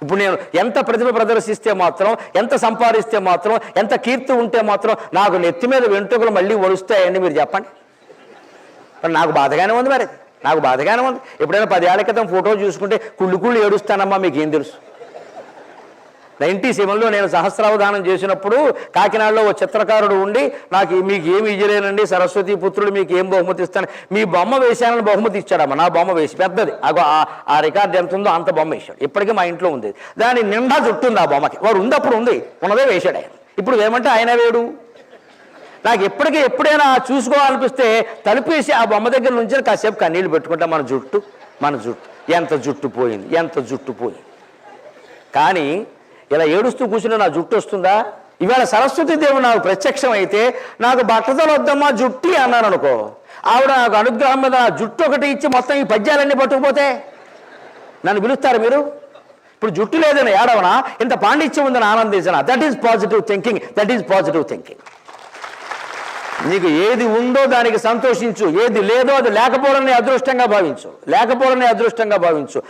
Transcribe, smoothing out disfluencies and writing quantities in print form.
ఇప్పుడు నేను ఎంత ప్రతిభ ప్రదర్శిస్తే మాత్రం, ఎంత సంపాదిస్తే మాత్రం, ఎంత కీర్తి ఉంటే మాత్రం నాకు నెత్తి మీద వెంట్రుకలు మళ్ళీ ఒలుస్తాయండి మీరు చెప్పండి. మరి నాకు బాధగానే ఉంది, మరి నాకు బాధగానే ఉంది. ఎప్పుడైనా 10 ఏళ్ల క్రితం ఫోటో చూసుకుంటే కుళ్ళు ఏడుస్తానమ్మా, మీకేం తెలుసు. 97లో నేను సహస్రావధానం చేసినప్పుడు కాకినాడలో ఓ చిత్రకారుడు ఉండి, మీకు ఏమి ఇయ్యలేనండి సరస్వతి పుత్రుడు, మీకు ఏం బహుమతి ఇస్తాను, మీ బొమ్మ వేశానని బహుమతి ఇచ్చాడమ్మా. నా బొమ్మ వేసి పెద్దది, ఆ రికార్డు ఎంత ఉందో అంత బొమ్మ వేశాడు. ఇప్పటికీ మా ఇంట్లో ఉంది. దాని నిండా చుట్టుంది ఆ బొమ్మకి. వాడు ఉంది, అప్పుడు ఉంది, ఉన్నదే వేశాడు ఆయన. ఇప్పుడు ఏమంటే ఆయన వేడు. నాకు ఎప్పుడైనా చూసుకోవాలనిపిస్తే తలుపేసి ఆ బొమ్మ దగ్గర నుంచి కాసేపు కన్నీళ్ళు పెట్టుకుంటా. మన జుట్టు ఎంత జుట్టు పోయింది. కానీ ఇలా ఏడుస్తూ కూర్చుని నా జుట్టు వస్తుందా? ఇవాళ సరస్వతి దేవుడు నాకు ప్రత్యక్షం అయితే నాకు బట్టతలు వద్దమ్మా జుట్టి అన్నాను అనుకో, ఆవిడ నాకు అనుగ్రహం మీద నా జుట్టు ఒకటి ఇచ్చి మొత్తం ఈ పద్యాలన్నీ పట్టుకుపోతే నన్ను పిలుస్తారు మీరు? ఇప్పుడు జుట్టు లేదని ఏడవనా, ఇంత పాండిత్యం ఉందని ఆనందించనా? That is positive thinking. నీకు ఏది ఉందో దానికి సంతోషించు, ఏది లేదో అది లేకపోవడాన్ని అదృష్టంగా భావించు.